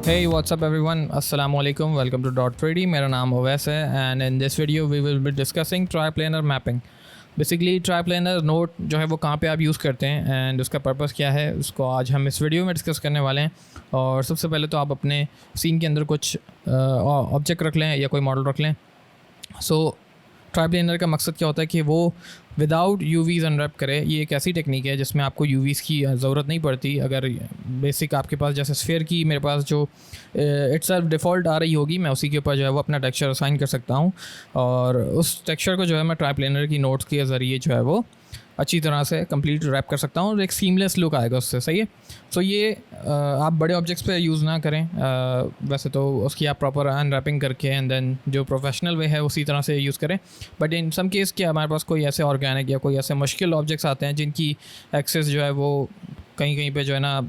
Hey, what's up everyone? Assalamu alaikum. Welcome to Dot 3D. मेरा नाम Owais है and in this video we will be discussing triplanar mapping. Basically triplanar note जो है वो कहाँ पे आप यूज़ करते हैं एंड उसका पर्पस क्या है उसको आज हम इस वीडियो में डिस्कस करने वाले हैं। और सबसे पहले तो आप अपने सीन के अंदर कुछ ऑब्जेक्ट रख लें या कोई मॉडल रख लें। सो ट्राईप्लेनर का मकसद क्या होता है कि वो विदाउट यूवीज़ अनरैप करे। ये एक ऐसी टेक्निक है जिसमें आपको यूवीज़ की ज़रूरत नहीं पड़ती। अगर बेसिक आपके पास जैसे स्फीयर की मेरे पास जो इट्स डिफ़ॉल्ट आ रही होगी, मैं उसी के ऊपर जो है वो अपना टेक्सचर असाइन कर सकता हूँ और उस टेक्सचर को जो है मैं ट्राईप्लेनर की नोट्स के ज़रिए जो है वो अच्छी तरह से कंप्लीट रैप कर सकता हूँ और एक सीमलेस लुक आएगा उससे। सही है। सो ये आप बड़े ऑब्जेक्ट्स पे यूज़ ना करें। वैसे तो उसकी आप प्रॉपर अनरैपिंग करके एंड देन जो प्रोफेशनल वे है उसी तरह से यूज़ करें। बट इन सम केस क्या हमारे पास कोई ऐसे ऑर्गेनिक या कोई ऐसे मुश्किल ऑब्जेक्ट्स आते हैं जिनकी एक्सेस जो है वो कहीं कहीं पे जो है ना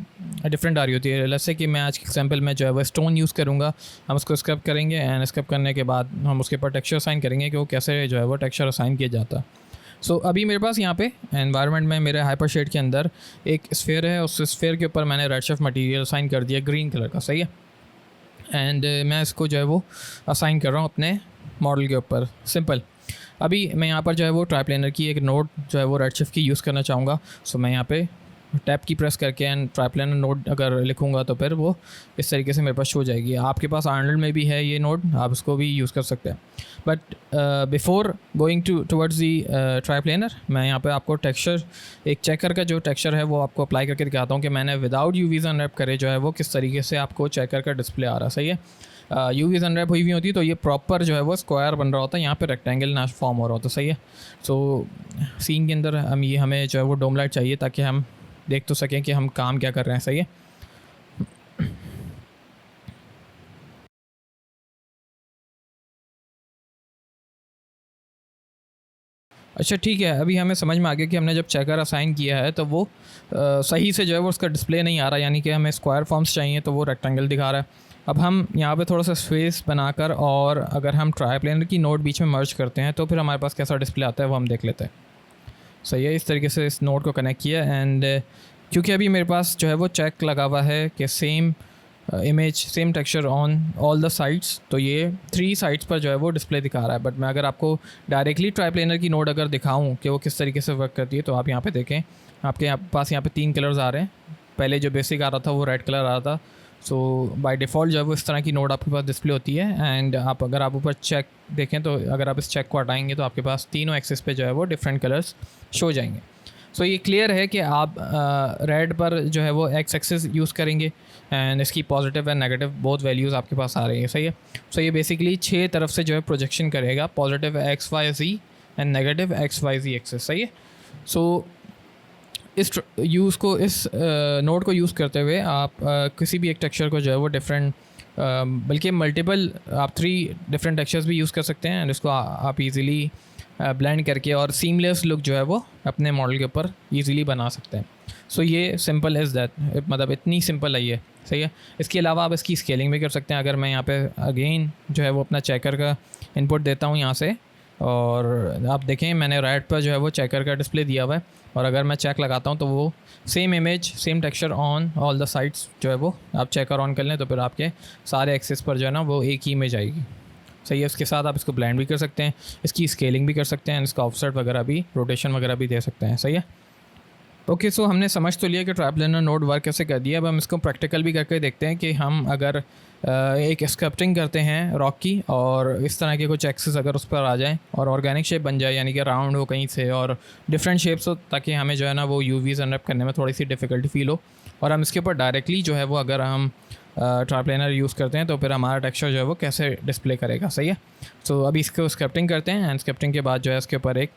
डिफरेंट आ रही होती है। जैसे कि मैं आज के एग्जांपल में जो है वो स्टोन यूज़ करूँगा। हम उसको स्क्रब करेंगे एंड स्क्रब करने के बाद हम उसके ऊपर टेक्सचर असाइन करेंगे कि वो कैसे जो है वो टेक्सचर असाइन किया जाता है। सो अभी मेरे पास यहाँ पे एनवायरनमेंट में मेरे हाइपर शेड के अंदर एक स्फीयर है। उस स्फीयर के ऊपर मैंने रेडशिफ्ट मटेरियल असाइन कर दिया ग्रीन कलर का। सही है। एंड मैं इसको जो है वो असाइन कर रहा हूँ अपने मॉडल के ऊपर। सिंपल। अभी मैं यहाँ पर जो है वो ट्राईप्लेनर की एक नोट जो है वो रेडशिफ्ट की यूज़ करना चाहूँगा। सो मैं यहाँ पे टैप की प्रेस करके एंड ट्राईप्लेनर नोट अगर लिखूँगा तो फिर वो इस तरीके से मेरे पास शो जाएगी। आपके पास आर्नल्ड में भी है ये नोट, आप इसको भी यूज़ कर सकते हैं। But before going towards the triplanar मैं यहाँ पे आपको टेक्सचर एक चेकर का जो टेक्सचर है वो आपको अप्लाई करके दिखाता हूँ कि मैंने विदाउट यूवीज़ अनरैप करे जो है वो किस तरीके से आपको चेकर का डिस्प्ले आ रहा है। सही है। यूवीज़ अनरैप हुई होती तो ये प्रॉपर जो है वो स्क्वायर बन रहा होता है, यहाँ पे रेक्टेंगल ना फॉर्म हो रहा होता। सही है। सो सीन के अंदर हमें जो है वो डोम लाइट चाहिए ताकि हम देख तो सकें कि हम काम क्या कर रहे हैं। सही है। अच्छा ठीक है। अभी हमें समझ में आ गया कि हमने जब चेकर असाइन किया है तो वो सही से जो है वो उसका डिस्प्ले नहीं आ रहा, यानी कि हमें स्क्वायर फॉर्म्स चाहिए तो वो रेक्टेंगल दिखा रहा है। अब हम यहाँ पे थोड़ा सा स्पेस बनाकर और अगर हम ट्राईप्लेनर की नोट बीच में मर्ज करते हैं तो फिर हमारे पास कैसा डिस्प्ले आता है वो हम देख लेते हैं। सही है। इस तरीके से इस नोट को कनेक्ट किया एंड क्योंकि अभी मेरे पास जो है वो चेक लगा हुआ है कि same image same texture on all the sides, तो ये 3 साइड्स पर जो है वो डिस्प्ले दिखा रहा है। बट मैं अगर आपको डायरेक्टली ट्राईप्लेनर की नोट अगर दिखाऊं कि वो किस तरीके से वर्क करती है तो आप यहाँ पे देखें, आपके पास यहाँ पे 3 कलर्स आ रहे हैं। पहले जो बेसिक आ रहा था वो रेड कलर आ रहा था। सो बाय डिफ़ॉल्ट जो है वो इस तरह की नोट आपके पास डिस्प्ले होती है। एंड अगर आप ऊपर चेक देखें तो अगर आप इस चेक को हटाएंगे तो आपके पास तीनों एक्सिस पे जो है वो डिफरेंट कलर्स शो जाएंगे। सो ये क्लियर है कि आप रेड पर जो है वो एक्स एक्सिस यूज़ करेंगे एंड इसकी positive and negative both values आपके पास आ रही है। सही है। सो ये बेसिकली 6 तरफ से जो है प्रोजेक्शन करेगा, positive x y z and negative x y z axis. सही है। सो इस नोट को यूज़ करते हुए आप किसी भी एक टेक्सचर को जो है वो डिफरेंट बल्कि मल्टीपल आप 3 डिफरेंट टेक्सचर्स भी यूज़ कर सकते हैं एंड इसको आप इजीली ब्लेंड करके और सीमलेस लुक जो है वो अपने मॉडल के ऊपर इजीली बना सकते हैं। सो ये सिंपल इज़ दैट, मतलब इतनी सिंपल है ये। सही है। इसके अलावा आप इसकी स्केलिंग भी कर सकते हैं। अगर मैं यहाँ पे अगेन जो है वो अपना चेकर का इनपुट देता हूँ यहाँ से और आप देखें मैंने राइट पर जो है वो चेकर का डिस्प्ले दिया हुआ है और अगर मैं चेक लगाता हूँ तो वो same image same texture on all the sides जो है वो आप चेकर ऑन कर लें तो फिर आपके सारे एक्सिस पर जो है ना वो एक ही इमेज आएगी। सही है। उसके साथ आप इसको ब्लेंड भी कर सकते हैं, इसकी स्केलिंग भी कर सकते हैं, इसका ऑफसेट वगैरह भी रोटेशन वगैरह भी दे सकते हैं। सही है। ओके। सो हमने समझ तो लिया कि ट्राईप्लेनर नोट वर्क कैसे कर दिया। अब हम इसको प्रैक्टिकल भी करके देखते हैं कि हम अगर एक स्कल्पटिंग करते हैं रॉक की और इस तरह के कुछ एक्सेस अगर उस पर आ जाए और ऑर्गेनिक शेप बन जाए, यानी कि राउंड हो कहीं से और डिफरेंट शेप्स हो, ताकि हमें जो है ना वो यूवीज़ अनरैप करने में थोड़ी सी डिफ़िकल्टी फील हो और हम इसके ऊपर डायरेक्टली जो है वो अगर हम ट्राईप्लेनर यूज़ करते हैं तो फिर हमारा टेक्सचर जो है वो कैसे डिस्प्ले करेगा। सही है। सो अभी इसको स्क्रप्टिंग करते हैं एंड स्क्रप्टिंग के बाद जो है इसके ऊपर एक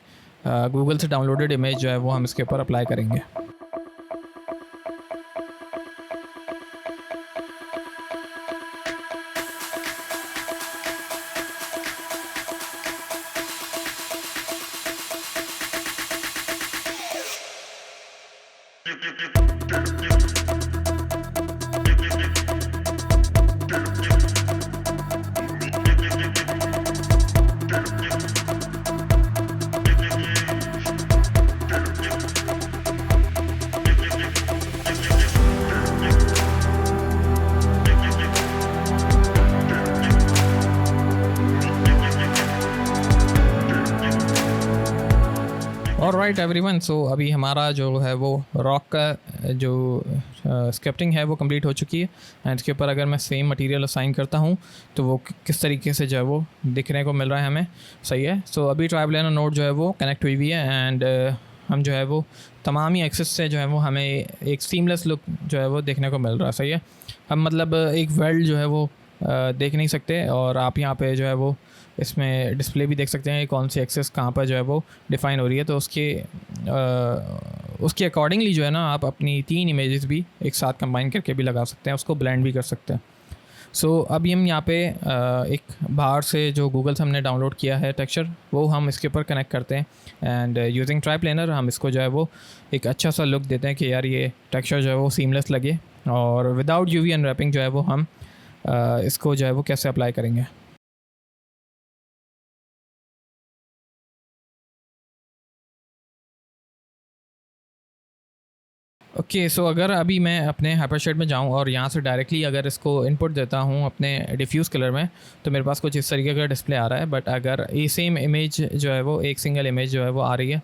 गूगल से डाउनलोडेड इमेज जो है वो हम इसके ऊपर अप्लाई करेंगे। ऑलराइट एवरीवन, सो अभी हमारा जो है वो रॉक का जो स्क्रिप्टिंग है वो कंप्लीट हो चुकी है। एंड इसके ऊपर अगर मैं सेम मटेरियल असाइन करता हूँ तो वो किस तरीके से जो है वो दिखने को मिल रहा है हमें। सही है। सो अभी ट्राई प्लानर नोड जो है वो कनेक्ट हुई हुई है एंड हम जो है वो तमाम ही एक्सेस से जो है वो हमें एक सीमलेस लुक जो है वो देखने को मिल रहा है। सही है। हम मतलब एक वेल्ड जो है वो देख नहीं सकते, और आप यहाँ पे जो है वो इसमें डिस्प्ले भी देख सकते हैं कौन सी एक्सेस कहाँ पर जो है वो डिफ़ाइन हो रही है। तो उसके अकॉर्डिंगली जो है ना आप अपनी 3 इमेजेस भी एक साथ कंबाइन करके भी लगा सकते हैं, उसको ब्लेंड भी कर सकते हैं। सो अभी हम यहाँ पे एक बाहर से जो गूगल से हमने डाउनलोड किया है टेक्सचर, वो हम इसके ऊपर कनेक्ट करते हैं एंड यूजिंग ट्राई प्लेनर हम इसको जो है वो एक अच्छा सा लुक देते हैं कि यार ये टेक्सचर जो है वो सीमलेस लगे। और विदाउट यूवी अनरैपिंग जो है वो हम इसको जो है वो कैसे अप्लाई करेंगे। ओके, सो अगर अभी मैं अपने हाइपरशेड में जाऊँ और यहाँ से डायरेक्टली अगर इसको इनपुट देता हूँ अपने डिफ्यूज़ कलर में, तो मेरे पास कुछ इस तरीके का डिस्प्ले आ रहा है। बट अगर ये सेम इमेज जो है वो एक सिंगल इमेज जो है वो आ रही है,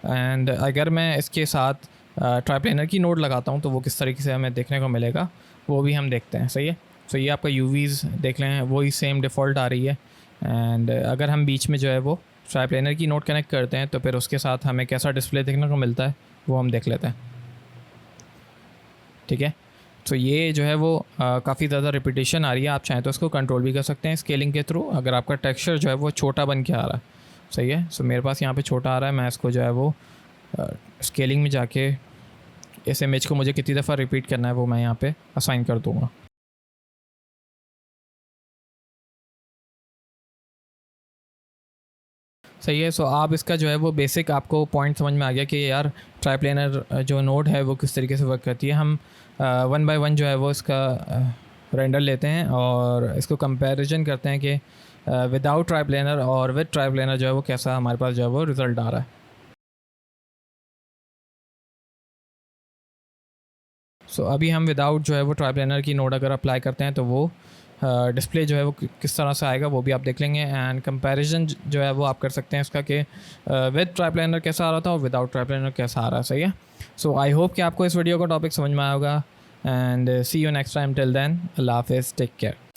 एंड अगर मैं इसके साथ ट्राइप्लेनर की नोड लगाता हूँ तो वो किस तरीके से हमें देखने को मिलेगा वो भी हम देखते हैं। सही है। सो ये आपका यूवीज़ देख लें, वही सेम डिफ़ॉल्ट आ रही है। एंड अगर हम बीच में जो है वो ट्राइप्लेनर की नोड कनेक्ट करते हैं तो फिर उसके साथ हमें कैसा डिस्प्ले देखने को मिलता है वो हम देख लेते हैं। ठीक है। तो ये जो है वो काफ़ी ज़्यादा रिपीटेशन आ रही है। आप चाहें तो इसको कंट्रोल भी कर सकते हैं स्केलिंग के थ्रू, अगर आपका टेक्सचर जो है वो छोटा बन के आ रहा है। सही है। सो मेरे पास यहाँ पे छोटा आ रहा है, मैं इसको जो है वो स्केलिंग में जाके इस इमेज को मुझे कितनी दफ़ा रिपीट करना है वो मैं यहाँ पे असाइन कर दूँगा। सही है। सो आप इसका जो है वो बेसिक आपको पॉइंट समझ में आ गया कि यार ट्राइप्लेनर जो नोड है वो किस तरीके से वर्क करती है। हम 1 बाय 1 जो है वो इसका रेंडर लेते हैं और इसको कंपैरिजन करते हैं कि विदाउट ट्राइप्लेनर और विद ट्राइप्लेनर जो है वो कैसा हमारे पास जो है वो रिज़ल्ट आ रहा है। सो अभी हम विदाउट जो है वो ट्राइप्लेनर की नोड अगर अप्लाई करते हैं तो वो डिस्प्ले जो है वो किस तरह से आएगा वो भी आप देख लेंगे। एंड कंपैरिजन जो है वो आप कर सकते हैं इसका कि विद ट्राइप्लेनर कैसा आ रहा था और विदाउट ट्राइप्लेनर कैसा आ रहा है। सही है। सो आई होप कि आपको इस वीडियो का टॉपिक समझ में आया होगा, and see you next time. Till then, अल्लाह हाफिज़, टेक केयर।